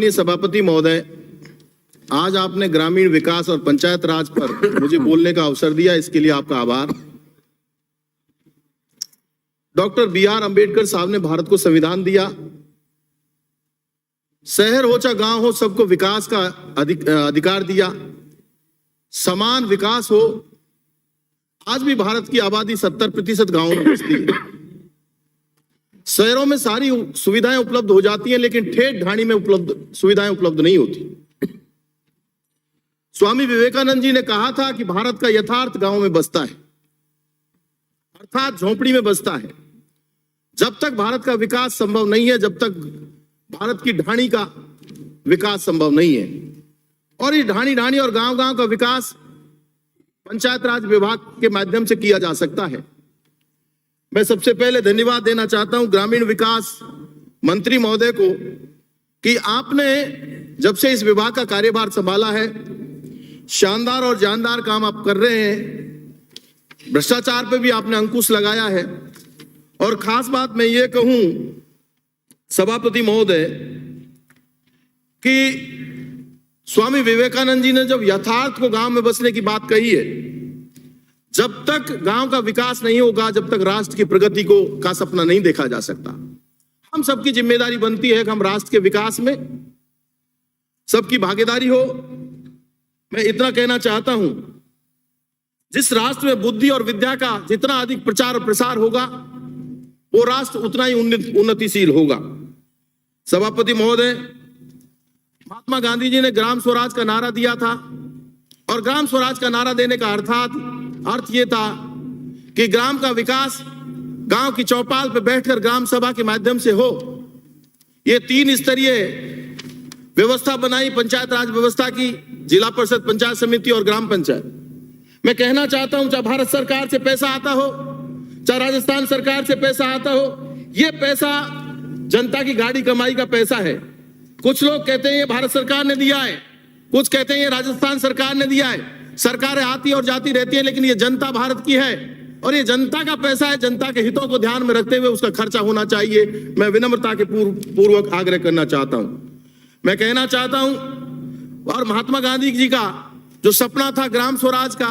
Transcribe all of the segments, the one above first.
सभापति महोदय, आज आपने ग्रामीण विकास और पंचायत राज पर मुझे बोलने का अवसर दिया, इसके लिए आपका आभार। Doctor B.R. अंबेडकर साहब ने भारत को संविधान दिया। शहर हो चाहे गांव हो, सबको विकास का अधिकार दिया, समान विकास हो। आज भी भारत की आबादी 70% गांवों में बसती है। शहरों में सारी सुविधाएं उपलब्ध हो जाती हैं, लेकिन ठेठ ढाणी में सुविधाएं उपलब्ध नहीं होती। स्वामी विवेकानंद जी ने कहा था कि भारत का यथार्थ गांव में बसता है, अर्थात झोपड़ी में बसता है। जब तक भारत का विकास संभव नहीं है, जब तक भारत की ढाणी का विकास संभव नहीं है। और ये ढाणी और गांव का विकास पंचायत राज विभाग के माध्यम से किया जा सकता है। मैं सबसे पहले धन्यवाद देना चाहता हूं ग्रामीण विकास मंत्री महोदय को कि आपने जब से इस विभाग का कार्यभार संभाला है, शानदार और जानदार काम आप कर रहे हैं। भ्रष्टाचार पे भी आपने अंकुश लगाया है। और खास बात मैं ये कहूं सभापति महोदय कि स्वामी विवेकानंद जी ने जब यथार्थ को गांव में बसने की बात कही है, जब तक गांव का विकास नहीं होगा, जब तक राष्ट्र की प्रगति का सपना नहीं देखा जा सकता। हम सबकी जिम्मेदारी बनती है कि हम राष्ट्र के विकास में सबकी भागीदारी हो। मैं इतना कहना चाहता हूं, जिस राष्ट्र में बुद्धि और विद्या का जितना अधिक प्रचार और प्रसार होगा, वो राष्ट्र उतना ही उन्नतिशील होगा। सभापति महोदय, महात्मा गांधी जी ने ग्राम स्वराज का नारा दिया था, और ग्राम स्वराज का नारा देने का अर्थ ये था कि ग्राम का विकास गांव की चौपाल पर बैठकर ग्राम सभा के माध्यम से हो। ये 3 स्तरीय व्यवस्था बनाई पंचायत राज व्यवस्था की, जिला परिषद, पंचायत समिति और ग्राम पंचायत। मैं कहना चाहता हूं, चाहे भारत सरकार से पैसा आता हो, चाहे राजस्थान सरकार से पैसा आता हो, ये पैसा जनता की गाड़ी कमाई का पैसा है। कुछ लोग कहते हैं ये भारत सरकार ने दिया है, कुछ कहते हैं ये राजस्थान सरकार ने दिया है। सरकारें आती और जाती रहती है, लेकिन ये जनता भारत की है और ये जनता का पैसा है। जनता के हितों को ध्यान में रखते हुए उसका खर्चा होना चाहिए। मैं विनम्रता के पूर्वक आग्रह करना चाहता हूं। मैं कहना चाहता हूं, और महात्मा गांधी जी का जो सपना था ग्राम स्वराज का,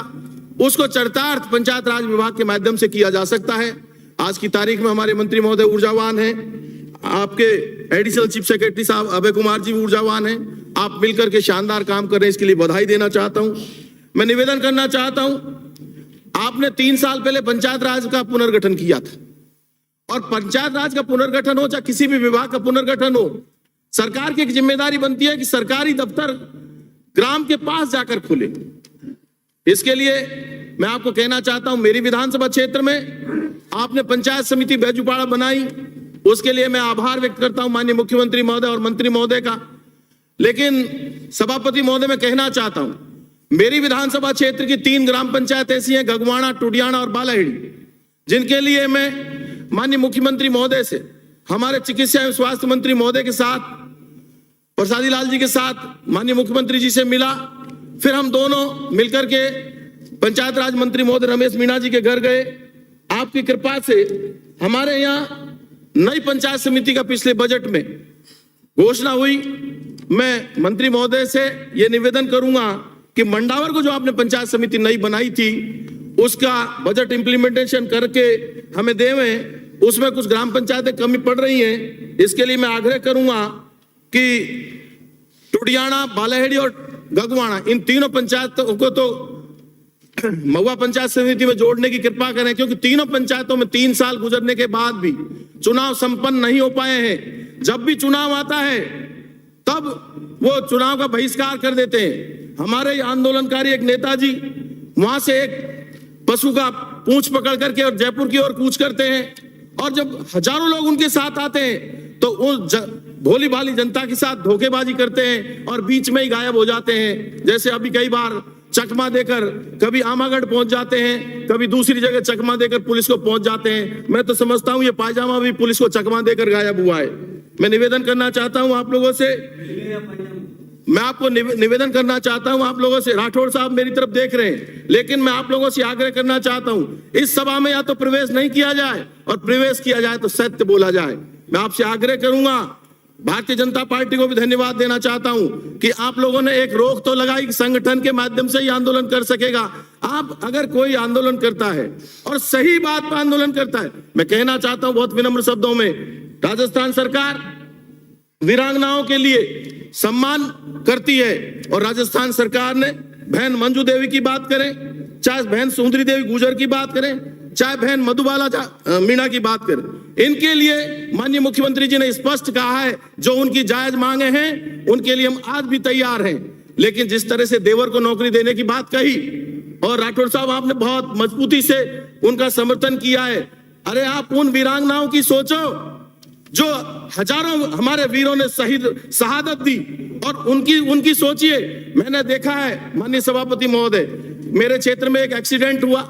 उसको चरितार्थ पंचायत राज विभाग के माध्यम से किया जा सकता है। आज की तारीख में हमारे मंत्री महोदय ऊर्जावान हैं, आपके एडिशनल चीफ सेक्रेटरी साहब अभय कुमार जी ऊर्जावान हैं। आप मिलकर के शानदार काम कर रहे हैं, इसके लिए बधाई देना चाहता हूं। मैं निवेदन करना चाहता हूं, आपने 3 साल पहले पंचायत राज का पुनर्गठन किया था, और पंचायत राज का पुनर्गठन हो चाहे किसी भी विभाग का पुनर्गठन हो, सरकार की एक जिम्मेदारी बनती है कि सरकारी दफ्तर ग्राम के पास जाकर खुले। इसके लिए मैं आपको कहना चाहता हूं, मेरी विधानसभा क्षेत्र में आपने पंचायत समिति बैजूपाड़ा बनाई, उसके लिए मैं आभार व्यक्त करता हूं माननीय मुख्यमंत्री महोदय और मंत्री महोदय का। लेकिन सभापति महोदय, मैं कहना चाहता हूं, मेरी विधानसभा क्षेत्र की 3 ग्राम पंचायत ऐसी हैं, गगवाड़ा, टुडियाना और बालाहेड़ी, जिनके लिए मैं माननीय मुख्यमंत्री महोदय से, हमारे चिकित्सा एवं स्वास्थ्य मंत्री महोदय के साथ, प्रसादी लाल जी के साथ माननीय मुख्यमंत्री जी से मिला। फिर हम दोनों मिलकर के पंचायत राज मंत्री महोदय रमेश मीणा जी के घर गए। आपकी कृपा से हमारे यहाँ नई पंचायत समिति का पिछले बजट में घोषणा हुई। मैं मंत्री महोदय से ये निवेदन करूंगा कि मंडावर को जो आपने पंचायत समिति नई बनाई थी, उसका बजट इंप्लीमेंटेशन करके हमें देवें। उसमें कुछ ग्राम पंचायतें कमी पड़ रही हैं, इसके लिए मैं आग्रह करूंगा कि टुडियाना, बालाहेड़ी और गगवाड़ा, इन तीनों पंचायतों को तो महुआ पंचायत समिति में जोड़ने की कृपा करें, क्योंकि तीनों पंचायतों में 3 साल गुजरने के बाद भी चुनाव संपन्न नहीं हो पाए हैं। जब भी चुनाव आता है तब वो चुनाव का बहिष्कार कर देते हैं। हमारे आंदोलनकारी एक नेताजी वहां से एक पशु का पूंछ पकड़ करके और जयपुर की ओर कूच करते हैं, और जब हजारों लोग उनके साथ आते हैं तो वो भोली भाली जनता के साथ धोखेबाजी करते हैं और बीच में ही गायब हो जाते हैं। जैसे अभी कई बार चकमा देकर कभी आमागढ़ पहुंच जाते हैं, कभी दूसरी जगह चकमा देकर पुलिस को पहुंच जाते हैं। मैं तो समझता हूं ये पायजामा भी पुलिस को चकमा देकर गायब हुआ है। मैं निवेदन करना चाहता हूं आप लोगों से, मैं आपको निवेदन करना चाहता हूं आप लोगों से, राठौड़ साहब मेरी तरफ देख रहे हैं, लेकिन मैं आप लोगों से आग्रह करना चाहता हूं, इस सभा में या तो प्रवेश नहीं किया जाए, और प्रवेश किया जाए तो सत्य बोला जाए। मैं आपसे आग्रह करूंगा भारतीय जनता पार्टी को भी धन्यवाद देना चाहता हूं कि आप लोगों ने एक रोक तो लगाई, संगठन के माध्यम से ही आंदोलन कर सकेगा। आप अगर कोई आंदोलन करता है और सही बात पर आंदोलन करता है, मैं कहना चाहता हूं बहुत विनम्र शब्दों में, राजस्थान सरकार वीरांगनाओं के लिए सम्मान करती है और राजस्थान सरकार ने बहन मंजू देवी की बात करें, चाहे बहन सुंदरी देवी गुर्जर की बात करें, चाहे बहन मधुबाला मीणा की बात करें, इनके लिए माननीय मुख्यमंत्री जी ने स्पष्ट कहा है जो उनकी जायज मांगे हैं उनके लिए हम आज भी तैयार हैं। लेकिन जिस तरह से देवर को नौकरी देने की बात कही और राठौर साहब आपने बहुत मजबूती से उनका समर्थन किया है, अरे आप उन वीरांगनाओं की सोचो जो हजारों हमारे वीरों ने शहादत दी और उनकी सोचिए। मैंने देखा है माननीय सभापति महोदय, मेरे क्षेत्र में एक एक्सीडेंट हुआ,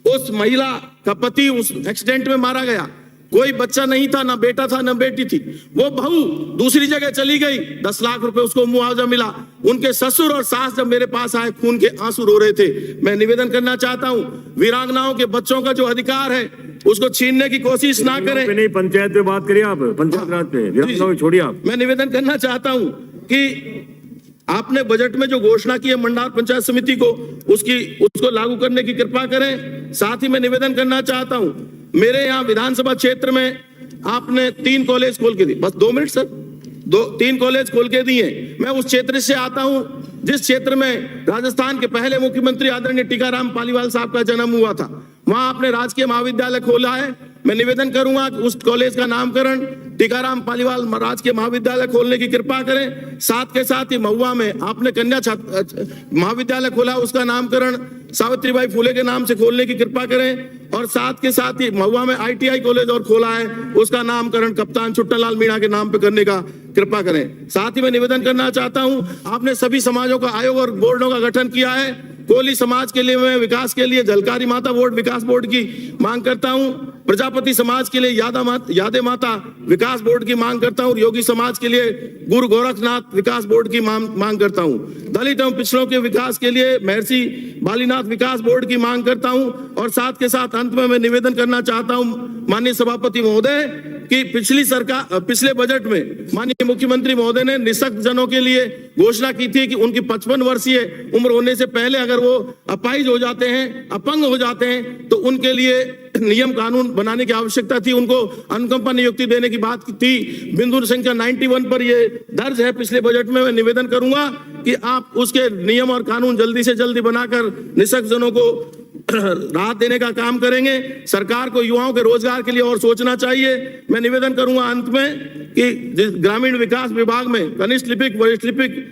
उस महिला का पति उस एक्सीडेंट में मारा गया, कोई बच्चा नहीं था, ना बेटा था ना बेटी थी, वो बहू दूसरी जगह चली गई, 10 लाख रुपए उसको मुआवजा मिला। उनके ससुर और सास जब मेरे पास आए खून के आंसू रो रहे थे। मैं निवेदन करना चाहता हूं वीरांगनाओं के बच्चों का जो अधिकार है उसको छीनने की कोशिश ना करें। नहीं, पंचायत पे बात करिए आप, पंचायत राज पे, वीरांगनाओं छोड़िए आप। मैं निवेदन करना चाहता हूं कि आपने बजट में जो घोषणा की है मंडार पंचायत समिति को, उसको लागू करने की कृपा करें। साथ ही मैं निवेदन करना चाहता हूं, मेरे यहाँ विधानसभा क्षेत्र में आपने 3 कॉलेज खोल के दिए, बस 2 मिनट सर, 3 कॉलेज खोल के दिए। मैं उस क्षेत्र से आता हूं जिस क्षेत्र में राजस्थान के पहले मुख्यमंत्री आदरणीय टीकाराम पालीवाल साहब का जन्म हुआ था, वहां आपने राजकीय महाविद्यालय खोला है। मैं निवेदन करूंगा कि उस कॉलेज का नामकरण टीकाराम पालीवाल राजकीय महाविद्यालय खोलने की कृपा करें। साथ के साथ ही महुआ में आपने कन्या महाविद्यालय खोला, उसका नामकरण सावित्रीबाई फुले के नाम से खोलने की कृपा करें। और साथ के साथ ही महुआ में ITI कॉलेज और खोला है, उसका नामकरण कप्तान छुट्टालाल मीणा के नाम पे करने का कृपा करें। साथ ही मैं निवेदन करना चाहता हूं, आपने सभी समाजों का आयोग और बोर्डों का गठन किया है। कोली समाज के लिए मैं विकास के लिए झलकारी माता बोर्ड विकास बोर्ड की मांग करता हूं, प्रजापति समाज के लिए यादे माता विकास बोर्ड की मांग करता हूं, योगी समाज के लिए गुरु गोरखनाथ विकास बोर्ड की मांग करता हूं, दलित एवं पिछड़ों के विकास के लिए महर्षि बालीनाथ विकास बोर्ड की मांग करता हूं। और साथ के साथ अंत में मैं निवेदन करना चाहता हूं माननीय सभापति महोदय कि पिछले बजट में माननीय मुख्यमंत्री महोदय ने निःशक्त जनों के लिए घोषणा की थी कि उनकी 55 वर्षीय उम्र होने से पहले अगर वो अपाहिज हो जाते हैं, अपंग हो जाते हैं, तो उनके लिए नियम कानून बनाने की आवश्यकता थी, उनको अनुकंपा नियुक्ति देने की बात थी। बिंदु संख्या 91 पर ये दर्ज है पिछले बजट में। मैं निवेदन करूंगा कि आप उसके नियम और कानून जल्दी से जल्दी बनाकर निःशक्त जनों को राहत देने का काम करेंगे। सरकार को युवाओं के रोजगार के लिए और सोचना चाहिए। मैं निवेदन करूंगा अंत में कि ग्रामीण विकास विभाग में कनिष्ठ लिपिक, वरिष्ठ लिपिक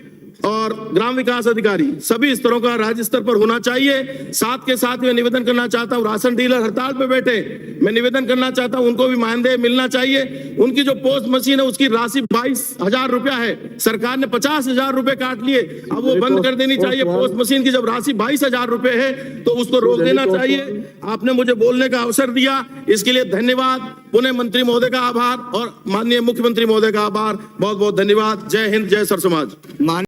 और ग्राम विकास अधिकारी सभी स्तरों का राज्य स्तर पर होना चाहिए। साथ के साथ मैं निवेदन करना चाहता हूं, राशन डीलर हड़ताल पे बैठे, मैं निवेदन करना चाहता हूं उनको भी मानदेय मिलना चाहिए। उनकी जो पोस्ट मशीन है उसकी राशि 22,000 रुपया है, सरकार ने 50,000 रुपए काट लिए, अब वो बंद कर देनी चाहिए। पोस्ट मशीन की जब राशि 22,000 रुपए है तो उसको रोक देना चाहिए। आपने मुझे बोलने का अवसर दिया, इसके लिए धन्यवाद। पुनः मंत्री महोदय का आभार और माननीय मुख्यमंत्री महोदय का आभार। बहुत बहुत धन्यवाद। जय हिंद, जय सर समाज।